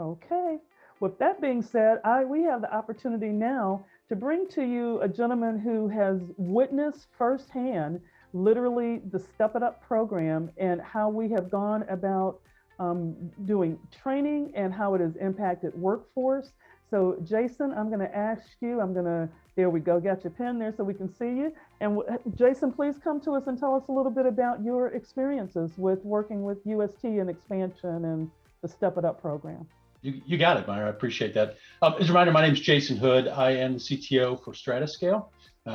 Okay. With that being said, we have the opportunity now to bring to you a gentleman who has witnessed firsthand, literally, the Step It Up program and how we have gone about doing training and how it has impacted workforce. So, Jason, I'm going to ask you. There we go. Got your pen there so we can see you. And Jason, please come to us and tell us a little bit about your experiences with working with UST and Xpanxion and the Step It Up program. You got it, Myra. I appreciate that. As a reminder, my name is Jason Hood. I am the CTO for Stratascale,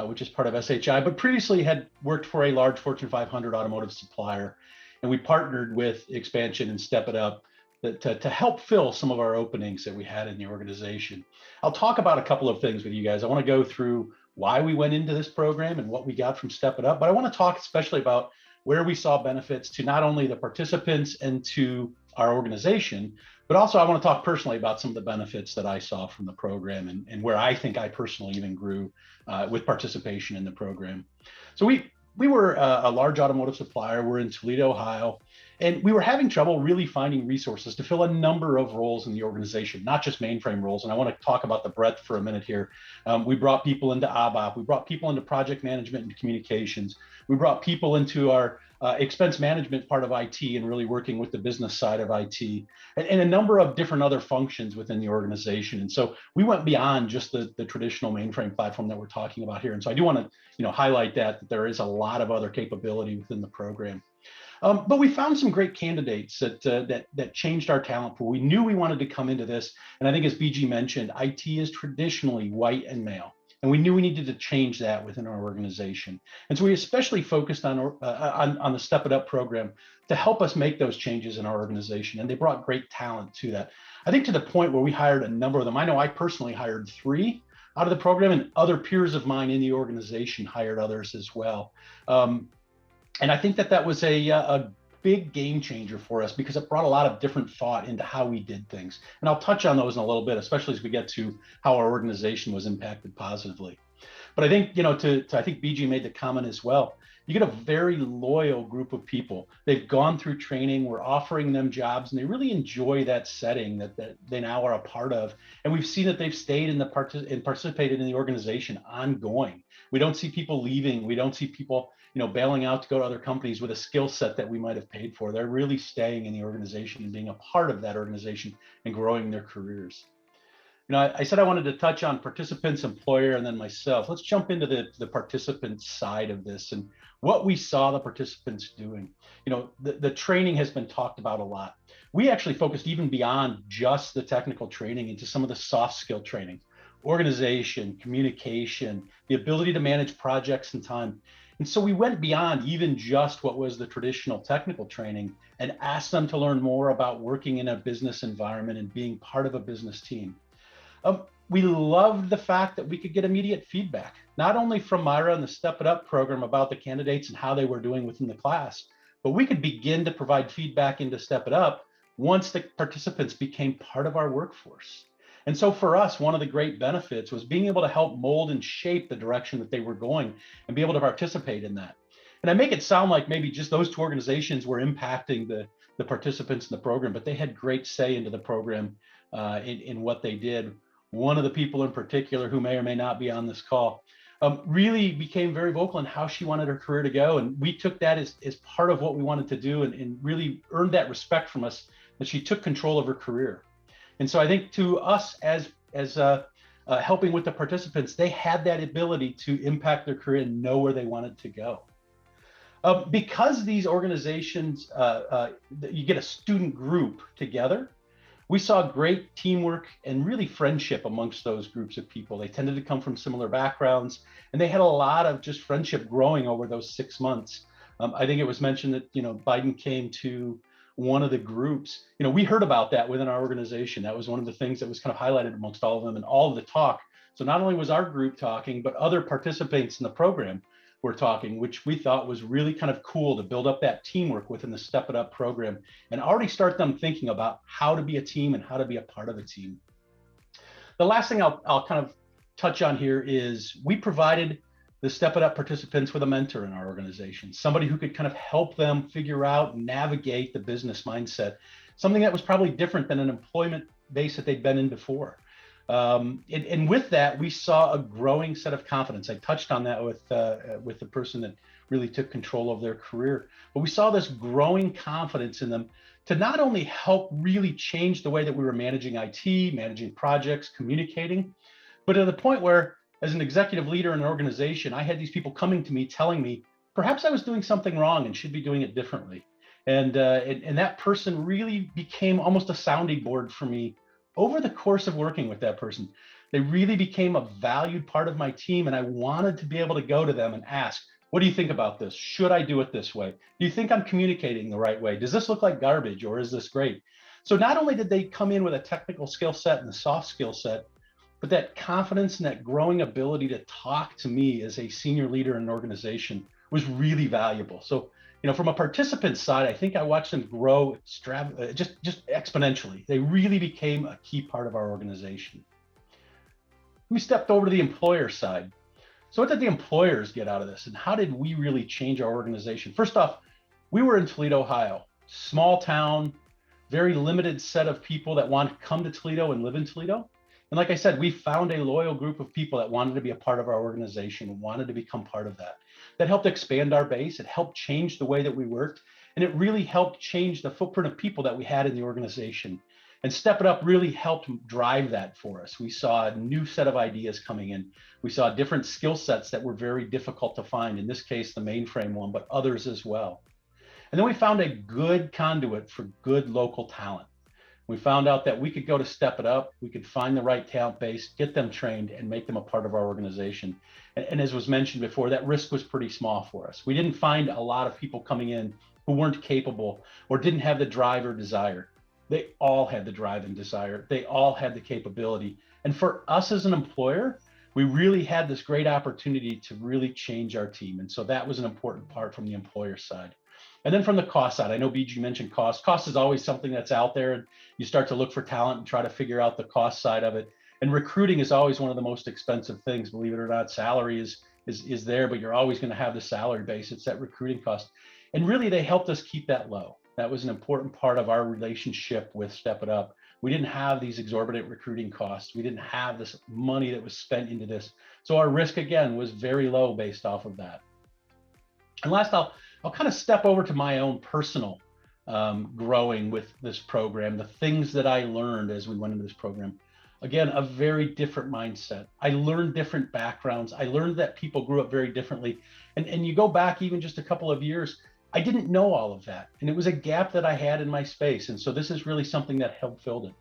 which is part of SHI, but previously had worked for a large Fortune 500 automotive supplier. And we partnered with Xpanxion and Step It Up to help fill some of our openings that we had in the organization. I'll talk about a couple of things with you guys. I want to go through why we went into this program and what we got from Step It Up, but I want to talk especially about where we saw benefits to not only the participants and to our organization, but also I want to talk personally about some of the benefits that I saw from the program and where I think I personally even grew with participation in the program. So we were a large automotive supplier. We're in Toledo, Ohio, and we were having trouble really finding resources to fill a number of roles in the organization, not just mainframe roles. And I want to talk about the breadth for a minute here. We brought people into ABAP. We brought people into project management and communications. We brought people into our expense management part of IT and really working with the business side of IT and a number of different other functions within the organization. And so we went beyond just the traditional mainframe platform that we're talking about here. And so I do want to highlight that there is a lot of other capability within the program. But we found some great candidates that changed our talent pool. We knew we wanted to come into this. And I think as BG mentioned, IT is traditionally white and male. And we knew we needed to change that within our organization. And so we especially focused on the Step It Up program to help us make those changes in our organization. And they brought great talent to that. I think to the point where we hired a number of them. I know I personally hired 3 out of the program, and other peers of mine in the organization hired others as well. And I think that was a big game changer for us because it brought a lot of different thought into how we did things. And I'll touch on those in a little bit, especially as we get to how our organization was impacted positively. But I think, I think BG made the comment as well. You get a very loyal group of people. They've gone through training. We're offering them jobs, and they really enjoy that setting that they now are a part of. And we've seen that they've stayed and participated in the organization ongoing. We don't see people leaving. We don't see people, bailing out to go to other companies with a skill set that we might have paid for. They're really staying in the organization and being a part of that organization and growing their careers. I said I wanted to touch on participants, employer, and then myself. Let's jump into the participant side of this and what we saw the participants doing. The training has been talked about a lot. We actually focused even beyond just the technical training into some of the soft skill training, organization, communication, the ability to manage projects and time. And so we went beyond even just what was the traditional technical training and asked them to learn more about working in a business environment and being part of a business team. We loved the fact that we could get immediate feedback, not only from Myra and the Step It Up program about the candidates and how they were doing within the class, but we could begin to provide feedback into Step It Up once the participants became part of our workforce. And so for us, one of the great benefits was being able to help mold and shape the direction that they were going and be able to participate in that. And I make it sound like maybe just those 2 organizations were impacting the participants in the program, but they had great say into the program in what they did. One of the people in particular, who may or may not be on this call, really became very vocal in how she wanted her career to go. And we took that as part of what we wanted to do and really earned that respect from us, that she took control of her career. And so I think to us as helping with the participants, they had that ability to impact their career and know where they wanted to go. Because these organizations, you get a student group together, we saw great teamwork and really friendship amongst those groups of people. They tended to come from similar backgrounds, and they had a lot of just friendship growing over those 6 months. I think it was mentioned that, Biden came to one of the groups. We heard about that within our organization. That was one of the things that was kind of highlighted amongst all of them and all of the talk. So not only was our group talking, but other participants in the program were talking, which we thought was really kind of cool to build up that teamwork within the Step It Up program and already start them thinking about how to be a team and how to be a part of a team. The last thing I'll kind of touch on here is we provided the Step It Up participants with a mentor in our organization, somebody who could kind of help them figure out and navigate the business mindset, something that was probably different than an employment base that they'd been in before. And with that, we saw a growing set of confidence. I touched on that with the person that really took control of their career. But we saw this growing confidence in them to not only help really change the way that we were managing IT, managing projects, communicating, but to the point where, as an executive leader in an organization, I had these people coming to me telling me, perhaps I was doing something wrong and should be doing it differently. And that person really became almost a sounding board for me over the course of working with that person. They really became a valued part of my team, and I wanted to be able to go to them and ask, what do you think about this? Should I do it this way? Do you think I'm communicating the right way? Does this look like garbage, or is this great? So not only did they come in with a technical skill set and a soft skill set, but that confidence and that growing ability to talk to me as a senior leader in an organization was really valuable. So, from a participant side, I think I watched them grow just exponentially. They really became a key part of our organization. We stepped over to the employer side. So what did the employers get out of this, and how did we really change our organization? First off, we were in Toledo, Ohio, small town, very limited set of people that want to come to Toledo and live in Toledo. And like I said, we found a loyal group of people that wanted to be a part of our organization and wanted to become part of that. That helped expand our base. It helped change the way that we worked. And it really helped change the footprint of people that we had in the organization. And Step It Up really helped drive that for us. We saw a new set of ideas coming in. We saw different skill sets that were very difficult to find. In this case, the mainframe one, but others as well. And then we found a good conduit for good local talent. We found out that we could go to Step It Up, we could find the right talent base, get them trained, and make them a part of our organization. And as was mentioned before, that risk was pretty small for us. We didn't find a lot of people coming in who weren't capable or didn't have the drive or desire. They all had the drive and desire. They all had the capability. And for us as an employer, we really had this great opportunity to really change our team. And so that was an important part from the employer side. And then from the cost side, I know BG mentioned cost. Cost is always something that's out there, and you start to look for talent and try to figure out the cost side of it. And recruiting is always one of the most expensive things, believe it or not. Salary is there, but you're always going to have the salary base. It's that recruiting cost. And really, they helped us keep that low. That was an important part of our relationship with Step It Up. We didn't have these exorbitant recruiting costs. We didn't have this money that was spent into this. So our risk, again, was very low based off of that. And last, I'll kind of step over to my own personal growing with this program, the things that I learned as we went into this program. Again, a very different mindset. I learned different backgrounds. I learned that people grew up very differently. And you go back even just a couple of years, I didn't know all of that. And it was a gap that I had in my space. And so this is really something that helped fill it.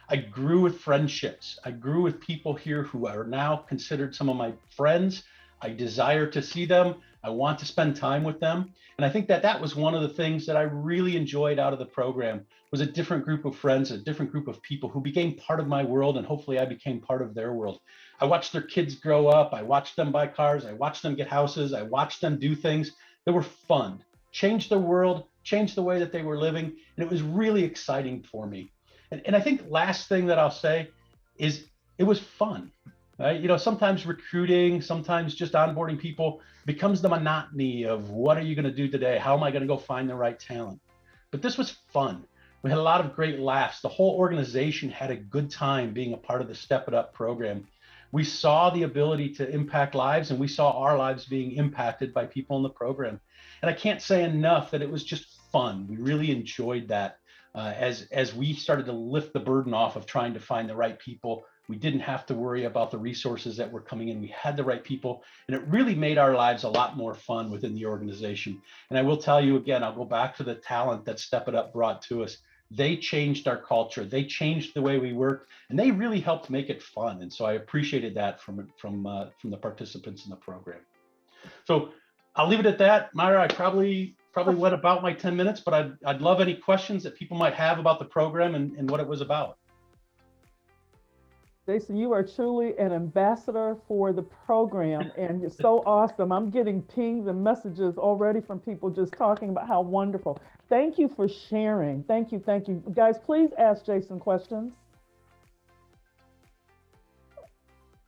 I grew with friendships. I grew with people here who are now considered some of my friends. I desire to see them. I want to spend time with them. And I think that was one of the things that I really enjoyed out of the program, was a different group of friends, a different group of people who became part of my world, and hopefully I became part of their world. I watched their kids grow up. I watched them buy cars. I watched them get houses. I watched them do things that were fun, changed their world, changed the way that they were living. And it was really exciting for me. And I think last thing that I'll say is it was fun. Right? Sometimes recruiting, sometimes just onboarding people becomes the monotony of what are you going to do today? How am I going to go find the right talent? But this was fun. We had a lot of great laughs. The whole organization had a good time being a part of the Step It Up program. We saw the ability to impact lives, and we saw our lives being impacted by people in the program. And I can't say enough that it was just fun. We really enjoyed that as we started to lift the burden off of trying to find the right people. We didn't have to worry about the resources that were coming in. We had the right people, and it really made our lives a lot more fun within the organization. And I will tell you again, I'll go back to the talent that Step It Up brought to us. They changed our culture. They changed the way we worked, and they really helped make it fun. And so I appreciated that from the participants in the program. So I'll leave it at that. Myra, I probably went about my 10 minutes, but I'd love any questions that people might have about the program and what it was about. Jason, you are truly an ambassador for the program, and you're so awesome. I'm getting pings and messages already from people just talking about how wonderful. Thank you for sharing. Thank you. Thank you. Guys, please ask Jason questions.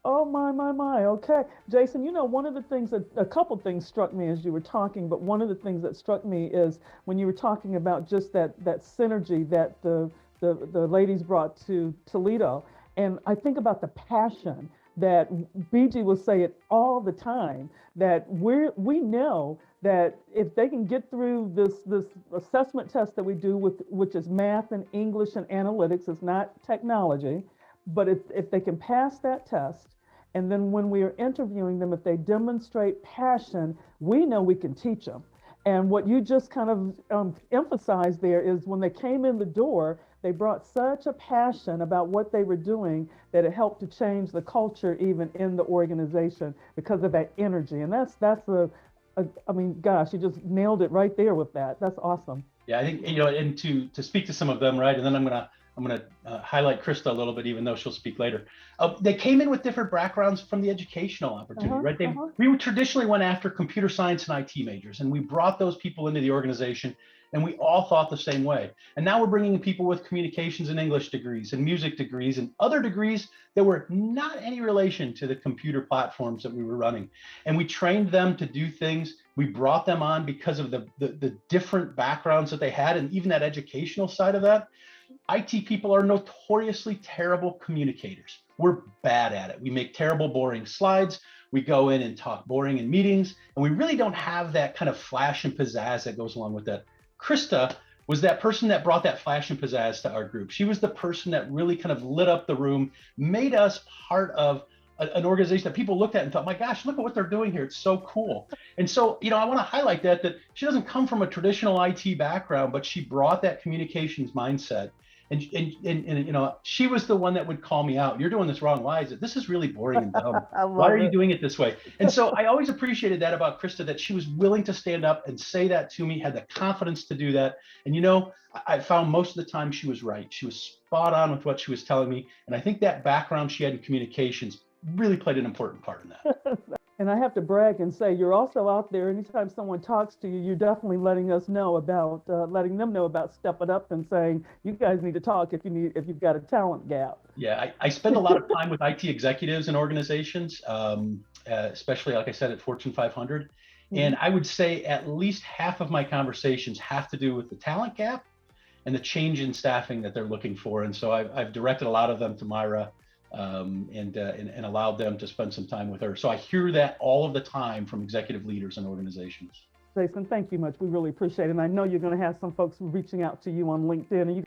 Oh, my. Okay. Jason, one of the things a couple things struck me as you were talking, but one of the things that struck me is when you were talking about just that synergy that the the ladies brought to Toledo. And I think about the passion that BG will say it all the time, that we know that if they can get through this assessment test that we do with, which is math and English and analytics, it's not technology, but if they can pass that test, and then when we are interviewing them, if they demonstrate passion, we know we can teach them. And what you just kind of emphasized there is when they came in the door, they brought such a passion about what they were doing that it helped to change the culture even in the organization because of that energy. And that's I mean, gosh, you just nailed it right there with that. That's awesome. Yeah, I think, and to speak to some of them, right, and then I'm gonna highlight Krista a little bit, even though she'll speak later. They came in with different backgrounds from the educational opportunity, right? We traditionally went after computer science and IT majors, and we brought those people into the organization, and we all thought the same way. And now we're bringing in people with communications and English degrees and music degrees and other degrees that were not any relation to the computer platforms that we were running. And we trained them to do things. We brought them on because of the different backgrounds that they had, and even that educational side of that. IT people are notoriously terrible communicators. We're bad at it. We make terrible, boring slides. We go in and talk boring in meetings, and we really don't have that kind of flash and pizzazz that goes along with that. Krista was that person that brought that flash and pizzazz to our group. She was the person that really kind of lit up the room, made us part of an organization that people looked at and thought, my gosh, look at what they're doing here. It's so cool. And so, I want to highlight that she doesn't come from a traditional IT background, but she brought that communications mindset. And she was the one that would call me out. You're doing this wrong. Why is it? This is really boring and dumb. Why are you doing it this way? And so I always appreciated that about Krista, that she was willing to stand up and say that to me, had the confidence to do that. And I found most of the time she was right. She was spot on with what she was telling me. And I think that background she had in communications really played an important part in that. And I have to brag and say, you're also out there. Anytime someone talks to you, you're definitely letting them know about stepping up and saying, you guys need to talk if you've got a talent gap. Yeah, I spend a lot of time with IT executives and organizations, especially, like I said, at Fortune 500. Mm-hmm. And I would say at least half of my conversations have to do with the talent gap and the change in staffing that they're looking for. And so I've directed a lot of them to Myra. And allowed them to spend some time with her. So I hear that all of the time from executive leaders and organizations. Jason, thank you much. We really appreciate it. And I know you're going to have some folks reaching out to you on LinkedIn. And you